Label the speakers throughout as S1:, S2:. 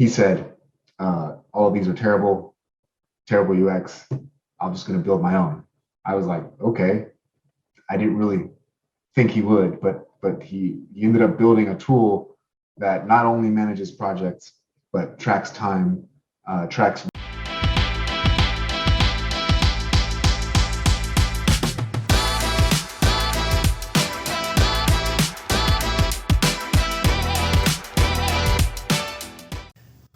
S1: he said, all of these are terrible, terrible UX. I'm just going to build my own. I was like, okay. I didn't really think he would, but he ended up building a tool that not only manages projects, but tracks time, tracks.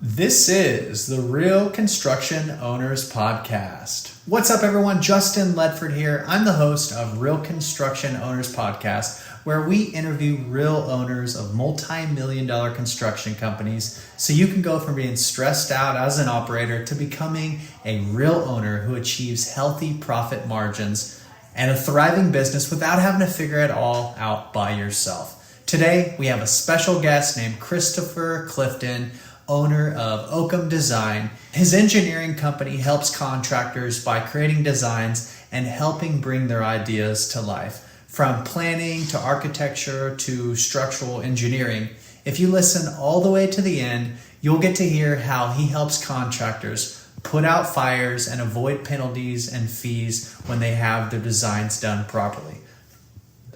S2: This is the Real Construction Owners Podcast. What's up, everyone? Justin Ledford here. I'm the host of Real Construction Owners Podcast, where we interview real owners of multi-million-dollar construction companies so you can go from being stressed out as an operator to becoming a real owner who achieves healthy profit margins and a thriving business without having to figure it all out by yourself. Today, we have a special guest named Christopher Clifton, owner of Okkem Design. His engineering company helps contractors by creating designs and helping bring their ideas to life. From planning to architecture to structural engineering. If you listen all the way to the end, you'll get to hear how he helps contractors put out fires and avoid penalties and fees when they have their designs done properly.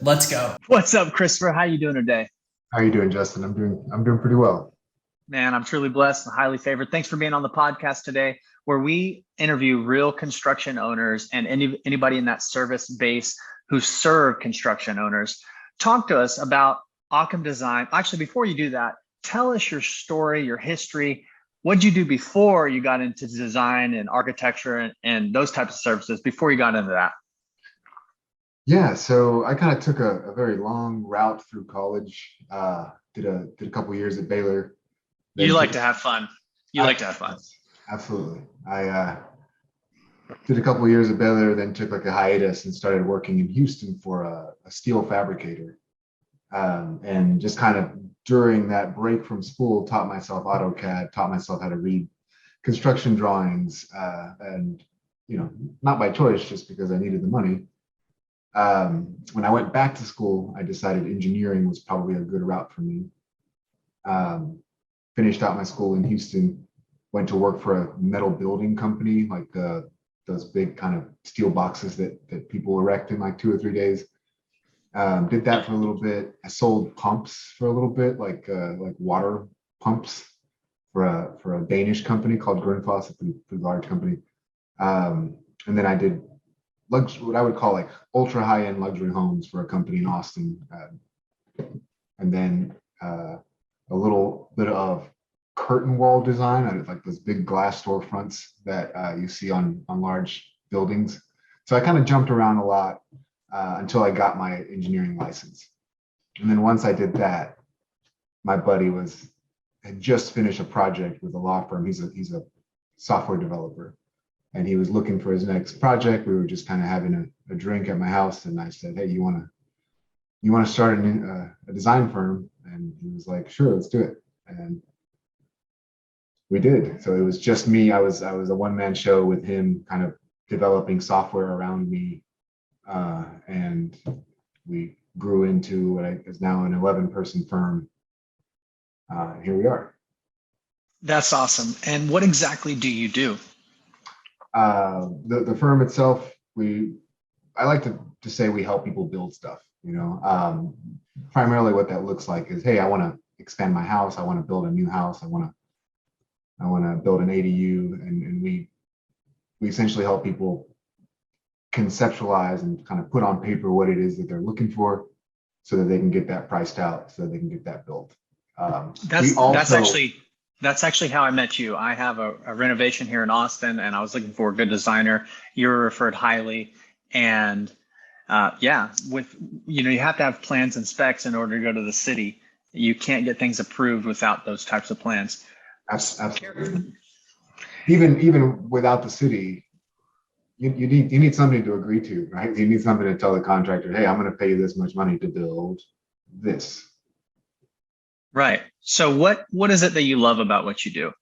S2: Let's go.
S3: What's up, Christopher? How you doing today?
S1: How are you doing, Justin? I'm doing pretty well.
S3: Man, I'm truly blessed and highly favored. Thanks for being on the podcast today, where we interview real construction owners and anybody in that service base who serve construction owners. Talk to us about Okkem Design. Actually, before you do that, tell us your story, your history. What did you do before you got into design and architecture and those types of services before you got into that?
S1: Yeah, so I kind of took a very long route through college. Did a couple years at Baylor.
S3: You like to have fun. Like to have fun.
S1: Absolutely. I did a couple of years at Baylor, then took like a hiatus and started working in Houston for a steel fabricator. And just kind of during that break from school, taught myself AutoCAD, taught myself how to read construction drawings, and not by choice, just because I needed the money. When I went back to school, I decided engineering was probably a good route for me. Finished out my school in Houston, went to work for a metal building company, like those big kind of steel boxes that people erect in like 2 or 3 days. Did that for a little bit. I sold pumps for a little bit, like water pumps for a Danish company called Grundfos, a pretty large company. And then I did what I would call like ultra high-end luxury homes for a company in Austin. And then a little bit of curtain wall design. I did like those big glass storefronts that you see on large buildings. So I kind of jumped around a lot until I got my engineering license. And then once I did that, my buddy had just finished a project with a law firm. He's a software developer, and he was looking for his next project. We were just kind of having a drink at my house, and I said, "Hey, you want to start a design firm?" And he was like, "Sure, let's do it." And we did. So it was just me. I was a one-man show with him, kind of developing software around me, and we grew into what is now an 11-person firm. Here we are.
S3: That's awesome. And what exactly do you do?
S1: The firm itself, I like to say we help people build stuff. Primarily what that looks like is, hey, I want to expand my house. I want to build a new house. I want to build an ADU, and we essentially help people conceptualize and kind of put on paper what it is that they're looking for, so that they can get that priced out, so that they can get that built.
S3: That's actually how I met you. I have a renovation here in Austin, and I was looking for a good designer. You were referred highly, and you have to have plans and specs in order to go to the city. You can't get things approved without those types of plans.
S1: Absolutely. Even without the city, you need something to agree to, right? You need something to tell the contractor, hey, I'm going to pay you this much money to build this.
S3: Right. So what is it that you love about what you do?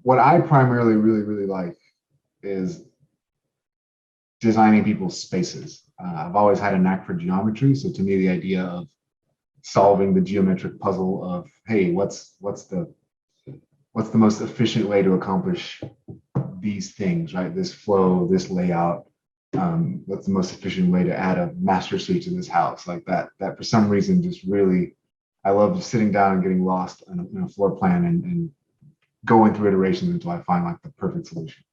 S1: What I primarily really, really like is designing people's spaces. I've always had a knack for geometry. So to me, the idea of solving the geometric puzzle of, hey, what's the most efficient way to accomplish these things, right? This flow, this layout. What's the most efficient way to add a master suite to this house? Like that for some reason just really, I love sitting down and getting lost in a floor plan and going through iterations until I find like the perfect solution.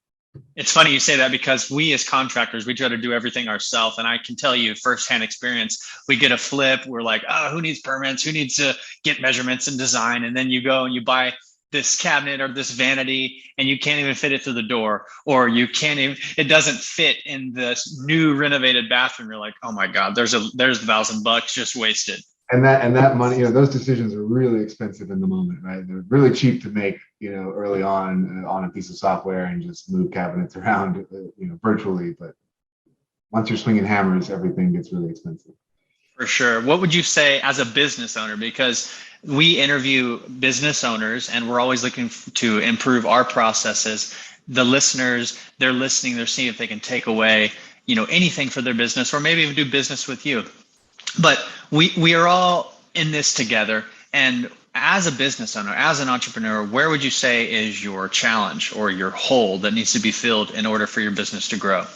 S3: It's funny you say that because we as contractors, we try to do everything ourselves. And I can tell you firsthand experience, we get a flip. We're like, oh, who needs permits? Who needs to get measurements and design? And then you go and you buy this cabinet or this vanity and you can't even fit it through the door, or you can't even, it doesn't fit in this new renovated bathroom. You're like, oh my God, there's $1,000 just wasted.
S1: And that money, those decisions are really expensive in the moment, right? They're really cheap to make, early on a piece of software and just move cabinets around, virtually. But once you're swinging hammers, everything gets really expensive.
S3: For sure. What would you say as a business owner? Because we interview business owners and we're always looking to improve our processes. The listeners, they're listening, they're seeing if they can take away, anything for their business, or maybe even do business with you. But we are all in this together. And as a business owner, as an entrepreneur, where would you say is your challenge or your hole that needs to be filled in order for your business to grow?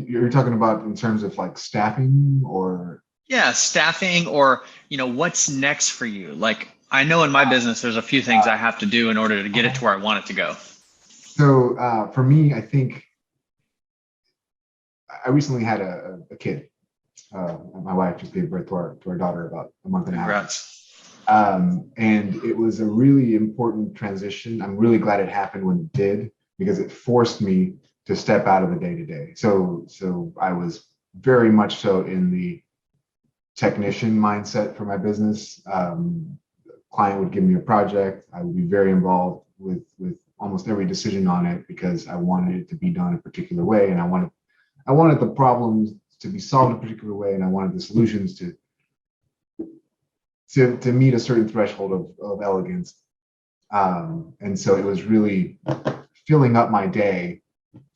S1: You're talking about in terms of like staffing or?
S3: Yeah, staffing, or, what's next for you? Like, I know in my business, there's a few things I have to do in order to get it to where I want it to go.
S1: So for me, I think I recently had a kid. My wife just gave birth to our daughter about a month and a half.
S3: Congrats.
S1: And it was a really important transition. I'm really glad it happened when it did, because it forced me to step out of the day-to-day. So I was very much so in the technician mindset for my business. Client would give me a project. I would be very involved with almost every decision on it because I wanted it to be done a particular way, and I wanted the problems to be solved a particular way, and I wanted the solutions to meet a certain threshold of elegance. And so it was really filling up my day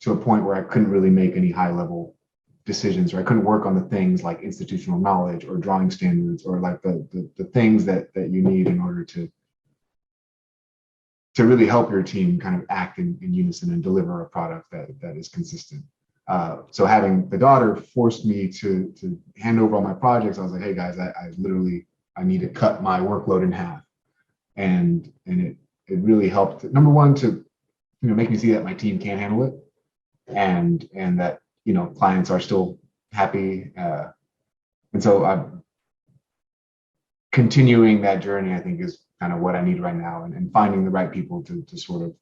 S1: to a point where I couldn't really make any high level decisions, or I couldn't work on the things like institutional knowledge or drawing standards, or like the things that you need in order to really help your team kind of act in unison and deliver a product that is consistent. So having the daughter forced me to hand over all my projects. I was like, hey guys, I need to cut my workload in half. And it really helped, number one, to make me see that my team can handle it, and that clients are still happy. And so I'm continuing that journey, I think, is kind of what I need right now, and finding the right people to sort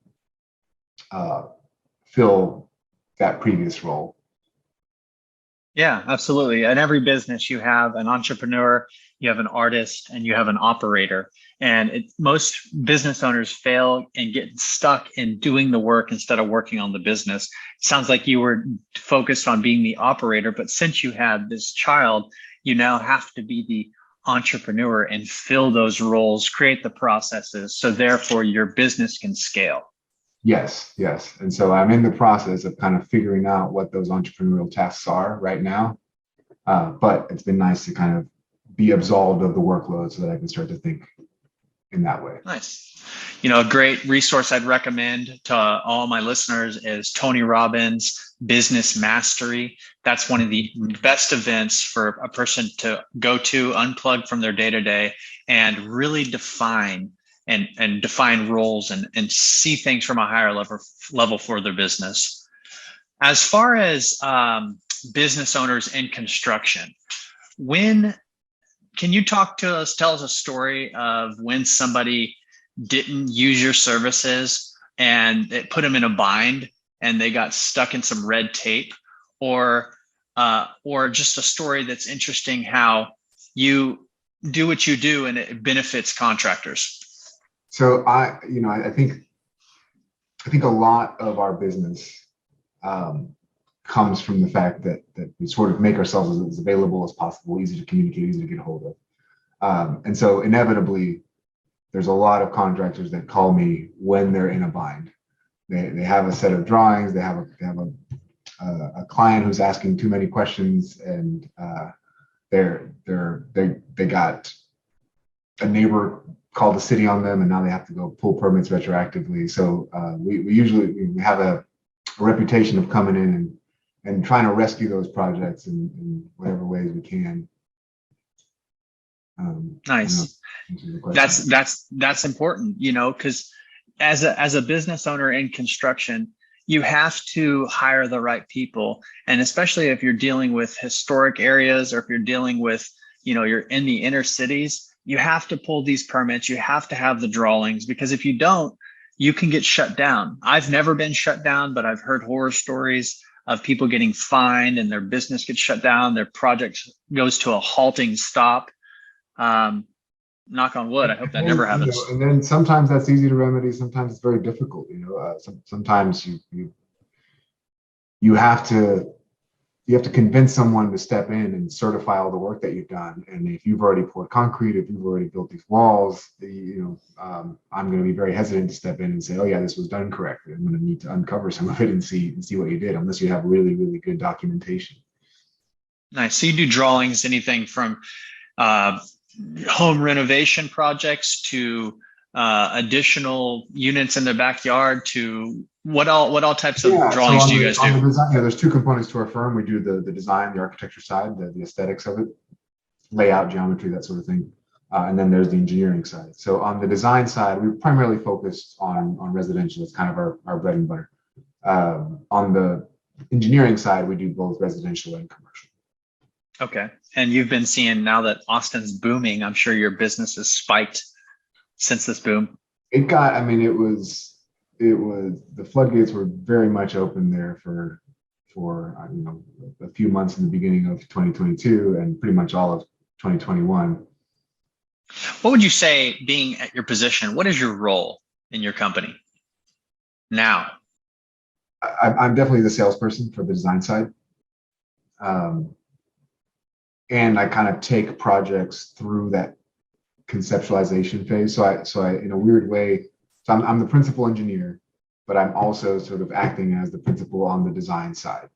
S1: of fill that previous role.
S3: Yeah, absolutely. In every business, you have an entrepreneur, you have an artist, and you have an operator. And most business owners fail and get stuck in doing the work instead of working on the business. It sounds like you were focused on being the operator, but since you had this child, you now have to be the entrepreneur and fill those roles, create the processes, so therefore your business can scale.
S1: Yes. And so I'm in the process of kind of figuring out what those entrepreneurial tasks are right now. But it's been nice to kind of be absolved of the workload so that I can start to think in that way.
S3: Nice. A great resource I'd recommend to all my listeners is Tony Robbins' Business Mastery. That's one of the best events for a person to go to, unplug from their day-to-day, and really define roles and see things from a higher level for their business. As far as business owners in construction, can you tell us a story of when somebody didn't use your services and it put them in a bind and they got stuck in some red tape, or just a story that's interesting how you do what you do and it benefits contractors?
S1: So I think a lot of our business comes from the fact that we sort of make ourselves as available as possible, easy to communicate, easy to get a hold of. And so inevitably, there's a lot of contractors that call me when they're in a bind. They have a set of drawings, they have a client who's asking too many questions, and they got a neighbor called the city on them, and now they have to go pull permits retroactively. So we have a reputation of coming in and trying to rescue those projects in whatever ways we can.
S3: Nice. That's important, because as a business owner in construction, you have to hire the right people. And especially if you're dealing with historic areas, or if you're dealing with, you're in the inner cities, you have to pull these permits. You have to have the drawings, because if you don't, you can get shut down. I've never been shut down, but I've heard horror stories of people getting fined and their business gets shut down. Their project goes to a halting stop. Knock on wood. I hope that never happens.
S1: And then sometimes that's easy to remedy. Sometimes it's very difficult. Sometimes you have to convince someone to step in and certify all the work that you've done. And if you've already poured concrete, if you've already built these walls, I'm going to be very hesitant to step in and say, oh yeah, this was done correctly. I'm going to need to uncover some of it and see what you did, unless you have really, really good documentation.
S3: Nice. So you do drawings, anything from home renovation projects to additional units in the backyard, to what all types of drawings do you guys do?
S1: The design, there's two components to our firm. We do the design, the architecture side, the aesthetics of it, layout, geometry, that sort of thing. And then there's the engineering side. So on the design side, we primarily focused on residential. It's kind of our bread and butter. On the engineering side, we do both residential and commercial.
S3: Okay. And you've been seeing, now that Austin's booming, I'm sure your business has spiked since this boom.
S1: It was the floodgates were very much open there for a few months in the beginning of 2022 and pretty much all of 2021.
S3: What would you say, being at your position, what is your role in your company now?
S1: I'm definitely the salesperson for the design side. And I kind of take projects through that conceptualization phase. So I in a weird way, so I'm the principal engineer, but I'm also sort of acting as the principal on the design side.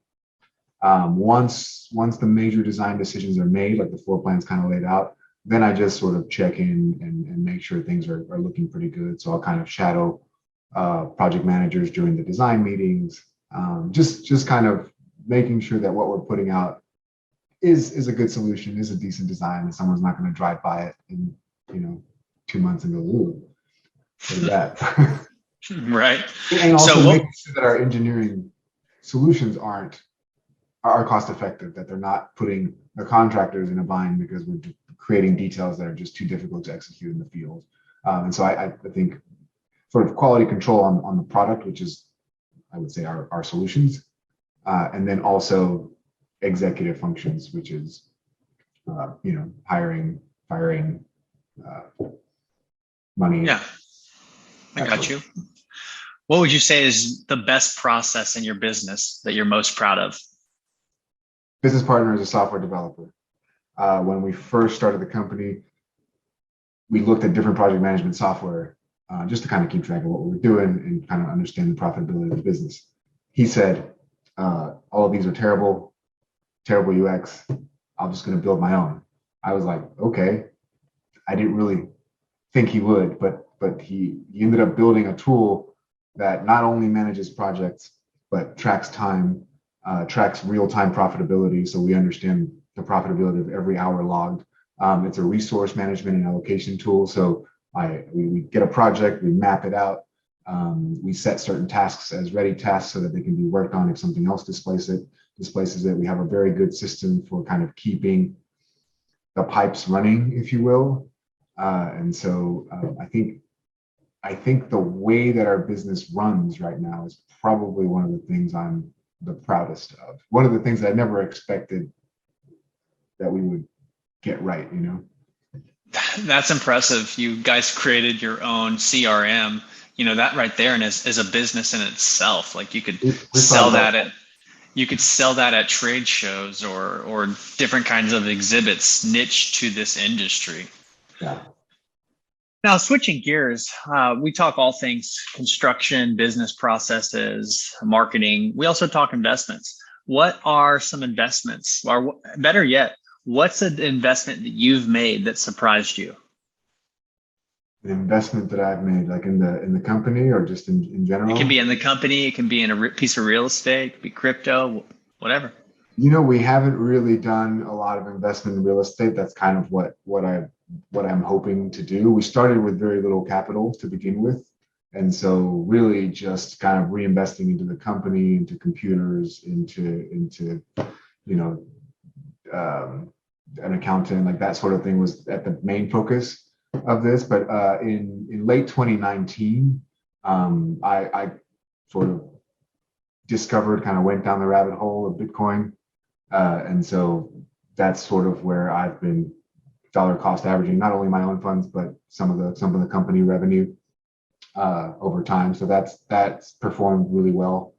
S1: Once the major design decisions are made, like the floor plan's kind of laid out, then I just sort of check in and make sure things are looking pretty good. So I'll kind of shadow project managers during the design meetings, just kind of making sure that what we're putting out is a good solution, is a decent design, and someone's not going to drive by it in 2 months and go, ooh, what is that?
S3: Right.
S1: And also making sure that our engineering solutions are cost effective, that they're not putting the contractors in a bind because we're creating details that are just too difficult to execute in the field. And so I think sort of quality control on the product, which is, I would say, our solutions, and then also executive functions, which is hiring, firing, money.
S3: Yeah, I got you. What would you say is the best process in your business that you're most proud of?
S1: Business partner is a software developer. When we first started the company, we looked at different project management software just to kind of keep track of what we were doing and kind of understand the profitability of the business. He said, all of these are terrible UX. I'm just going to build my own. I was like, okay. I didn't really think he would, but he ended up building a tool that not only manages projects, but tracks time, tracks real-time profitability. So we understand the profitability of every hour logged. It's a resource management and allocation tool. So we get a project, we map it out. We set certain tasks as ready tasks so that they can be worked on if something else displaces it. We have a very good system for kind of keeping the pipes running, if you will. And so I think the way that our business runs right now is probably one of the things I'm the proudest of. One of the things that I never expected that we would get right,
S3: That's impressive. You guys created your own CRM. That right there, and is a business in itself. Like you could sell that at trade shows or different kinds of exhibits niche to this industry.
S1: Yeah.
S3: Now, switching gears, we talk all things construction, business processes, marketing. We also talk investments. what are some investments, or better yet, what's an investment that you've made that surprised you?
S1: An investment that I've made, like in the company or just in
S3: It can
S1: general.
S3: be in the company, it can be in a piece of real estate, it could be crypto, whatever.
S1: We haven't really done a lot of investment in real estate. That's kind of what I'm hoping to do. We started with very little capital to begin with. And so really just kind of reinvesting into the company, into computers, into an accountant, like that sort of thing was at the main focus of this. But in late 2019, I sort of discovered, kind of went down the rabbit hole of Bitcoin. And so that's sort of where I've been dollar cost averaging not only my own funds, but some of the company revenue over time. So that's performed really well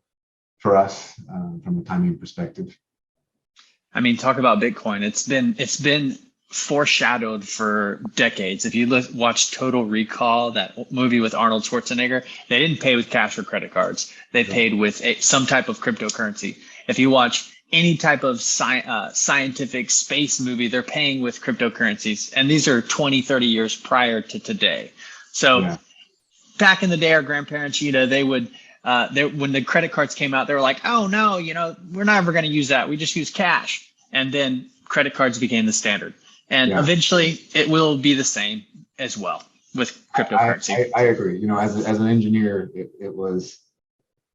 S1: for us from a timing perspective.
S3: I mean, talk about Bitcoin. It's been foreshadowed for decades. If you watch Total Recall, that movie with Arnold Schwarzenegger, they didn't pay with cash or credit cards. They paid with some type of cryptocurrency. If you watch any type of scientific space movie, they're paying with cryptocurrencies. And these are 20, 30 years prior to today. So back in the day, our grandparents, they would, when the credit cards came out, they were like, oh no, we're never going to use that. We just use cash. And then credit cards became the standard. And eventually it will be the same as well with cryptocurrency.
S1: I agree. As an engineer, it was,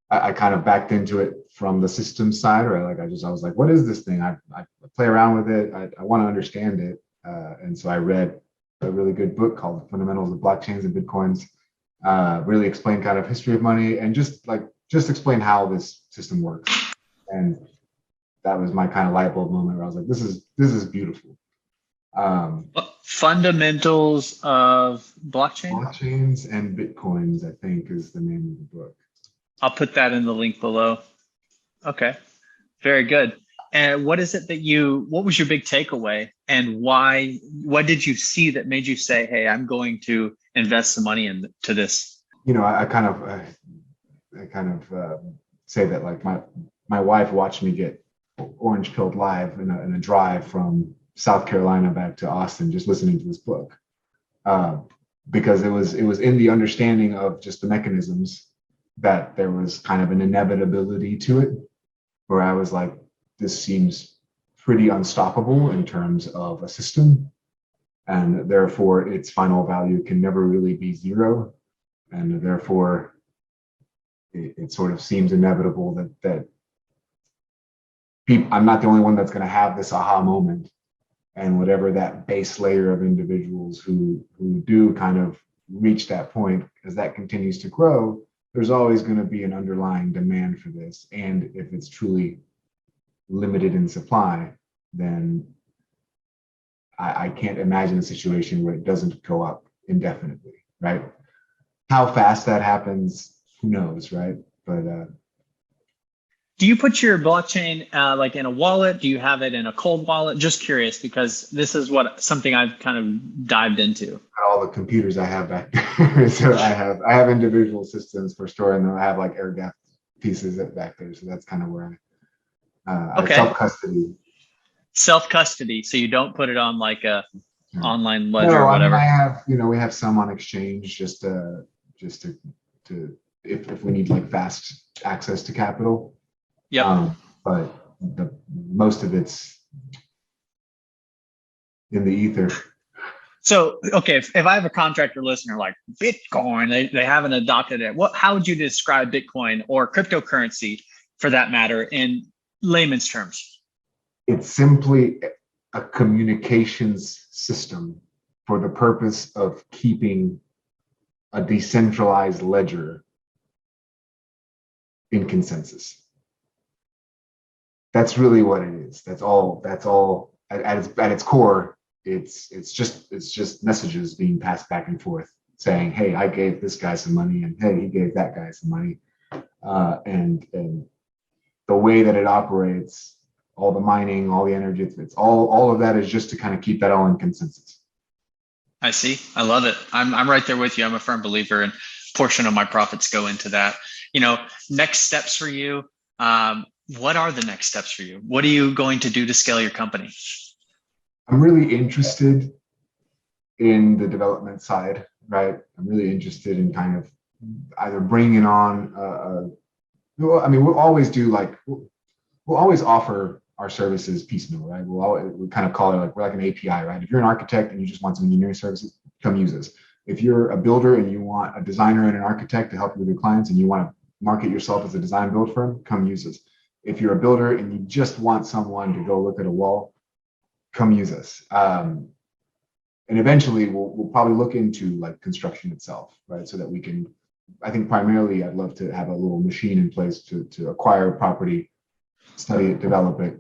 S1: I kind of backed into it from the systems side, or I was like, what is this thing? I play around with it. I want to understand it. And so I read a really good book called Fundamentals of Blockchains and Bitcoins, really explain kind of history of money and just explain how this system works. And that was my kind of light bulb moment where I was like, this is beautiful.
S3: Fundamentals of
S1: Blockchains and Bitcoins, I think, is the name of the book.
S3: I'll put that in the link below. Okay, very good. And what is it what was your big takeaway, and why? What did you see that made you say, hey, I'm going to invest some money into this?
S1: I kind of say that, like, my wife watched me get orange pilled live in a drive from South Carolina back to Austin, just listening to this book, because it was in the understanding of just the mechanisms that there was kind of an inevitability to it, where I was like, this seems pretty unstoppable in terms of a system, and therefore its final value can never really be zero, and therefore it sort of seems inevitable that I'm not the only one that's going to have this aha moment. And whatever that base layer of individuals who do kind of reach that point, as that continues to grow, there's always going to be an underlying demand for this. And if it's truly limited in supply, then I can't imagine a situation where it doesn't go up indefinitely, right? How fast that happens, who knows, right? But
S3: do you put your blockchain like in a wallet? Do you have it in a cold wallet? Just curious, because this is something I've kind of dived into.
S1: All the computers I have back there. So I have individual systems for storing them. I have like air gap pieces back there. So that's kind of where I self-custody.
S3: Self-custody. So you don't put it on like a online ledger or whatever.
S1: I have, we have some on exchange just to if we need like fast access to capital.
S3: Yeah.
S1: But most of it's in the ether.
S3: So, okay, if I have a contractor listener like Bitcoin, they haven't adopted it. How would you describe Bitcoin or cryptocurrency, for that matter, in layman's terms?
S1: It's simply a communications system for the purpose of keeping a decentralized ledger in consensus. That's really what it is. That's all at its core. It's just messages being passed back and forth saying, hey, I gave this guy some money, and hey, he gave that guy some money. And the way that it operates, all the mining, all the energy, it's all of that is just to kind of keep that all in consensus.
S3: I see. I love it. I'm right there with you. I'm a firm believer, and portion of my profits go into that. Next steps for you. what are the next steps for you? What are you going to do to scale your company?
S1: I'm really interested in the development side, right? I'm really interested in kind of either bringing on, well, I mean, we'll always do like, we'll always offer our services piecemeal, right? We kind of call it like, we're like an API, right? If you're an architect and you just want some engineering services, come use us. If you're a builder and you want a designer and an architect to help you with your clients and you want to market yourself as a design build firm, come use us. If you're a builder and you just want someone to go look at a wall, come use us. And eventually we'll probably look into like construction itself, right? So that we can, I think primarily I'd love to have a little machine in place to acquire property, study it, develop it,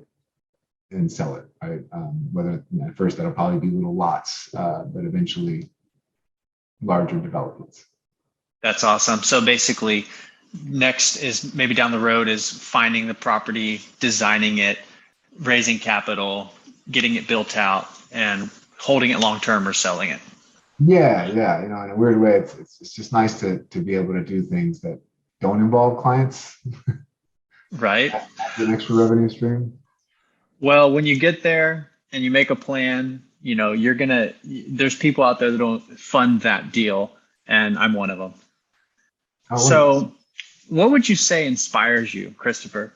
S1: and sell it, right? Whether at first that'll probably be little lots, but eventually larger developments.
S3: That's awesome. So basically, next is maybe down the road is finding the property, designing it, raising capital, getting it built out, and holding it long term or selling it.
S1: Yeah. You know, in a weird way, it's just nice to be able to do things that don't involve clients.
S3: Right.
S1: That's an extra revenue stream.
S3: Well, when you get there and you make a plan, you know, there's people out there that don't fund that deal, and I'm one of them. So what would you say inspires you, Christopher?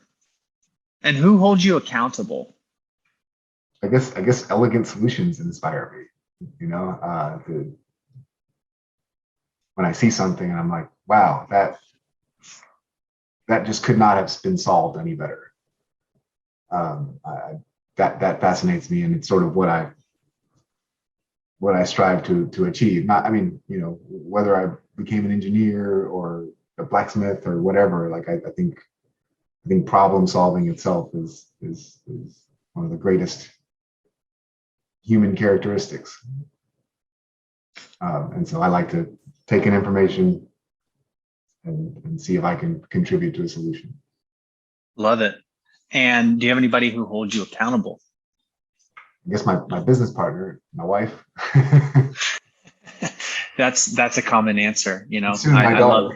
S3: And who holds you accountable?
S1: I guess elegant solutions inspire me. You know, when I see something and I'm like, wow, that just could not have been solved any better. That fascinates me, and it's sort of what I strive to achieve. Not, I mean, you know, whether I became an engineer or a blacksmith or whatever, like I think problem solving itself is one of the greatest human characteristics. And so I like to take in information and see if I can contribute to a solution.
S3: Love it. And do you have anybody who holds you accountable?
S1: I guess my business partner, my wife.
S3: That's a common answer, you know.
S1: I love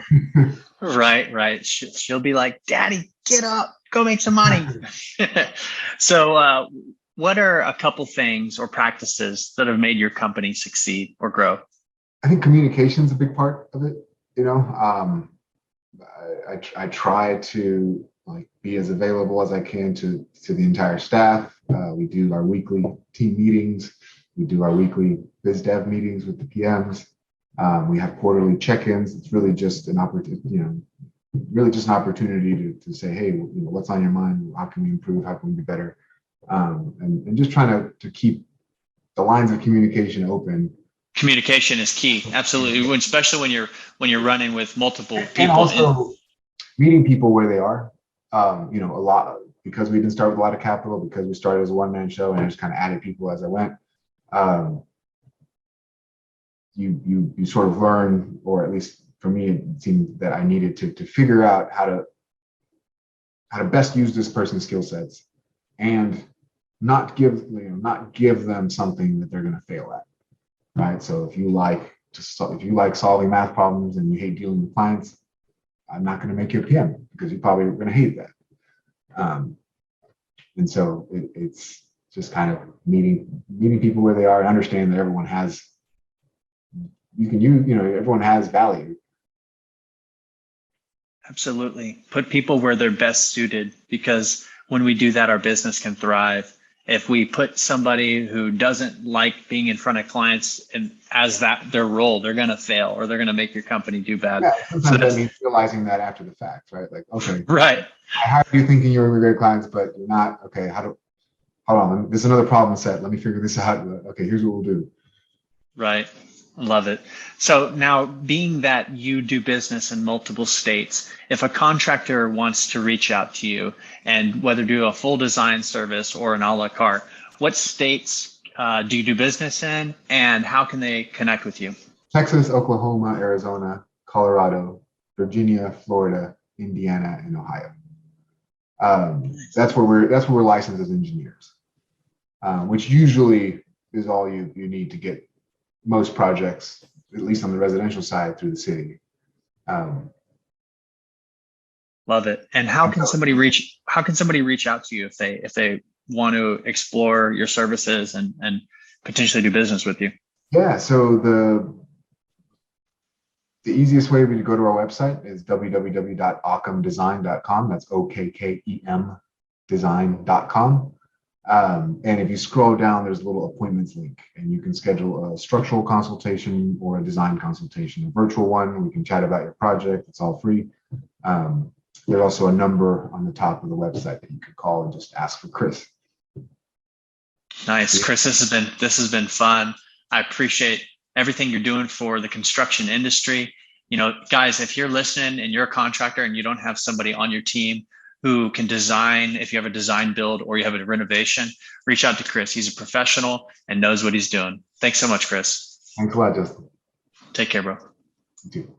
S3: right. She'll be like, "Daddy, get up, go make some money." So, what are a couple things or practices that have made your company succeed or grow?
S1: I think communication is a big part of it. You know, I try to like be as available as I can to the entire staff. We do our weekly team meetings. We do our weekly biz dev meetings with the PMs. We have quarterly check-ins. It's really just an opportunity, you know, to say, hey, you know, what's on your mind? How can we improve? How can we be better? And just trying to keep the lines of communication open.
S3: Communication is key, absolutely, especially when you're running with multiple people.
S1: And also meeting people where they are. You know, a lot because we didn't start with a lot of capital, because we started as a one-man show and I just kind of added people as I went. You sort of learn, or at least for me, it seemed that I needed to figure out how to best use this person's skill sets and not give them something that they're going to fail at, right? So if you like solving math problems and you hate dealing with clients, I'm not going to make you a PM because you're probably going to hate that. And so it's just kind of meeting people where they are and understand that everyone has everyone has value.
S3: Absolutely. Put people where they're best suited, because when we do that, our business can thrive. If we put somebody who doesn't like being in front of clients and as that their role, they're going to fail or they're going to make your company do bad.
S1: Yeah, sometimes that means realizing that after the fact, right? Like, okay,
S3: right.
S1: I hired you thinking you were great clients, but you're not. Okay, hold on. There's another problem set. Let me figure this out. Okay, here's what we'll do.
S3: Right. Love it. So now, being that you do business in multiple states, if a contractor wants to reach out to you and whether do a full design service or an a la carte, what states do you do business in, and how can they connect with you?
S1: Texas, Oklahoma, Arizona, Colorado, Virginia, Florida, Indiana, and Ohio. That's where we're licensed as engineers, which usually is all you need to get most projects, at least on the residential side, through the city.
S3: Love it. And how can somebody reach out to you if they want to explore your services and potentially do business with you?
S1: Yeah, so the easiest way would be to go to our website is www.okkemdesign.com. That's OKKEM design.com. And if you scroll down, there's a little appointments link, and you can schedule a structural consultation or a design consultation, a virtual one. We can chat about your project. It's all free. There's also a number on the top of the website that you could call and just ask for Chris.
S3: Nice, Chris. This has been fun. I appreciate everything you're doing for the construction industry. Guys, if you're listening and you're a contractor and you don't have somebody on your team who can design, if you have a design build or you have a renovation, reach out to Chris. He's a professional and knows what he's doing. Thanks so much, Chris.
S1: Thanks a lot, Justin.
S3: Take care, bro.
S1: You too.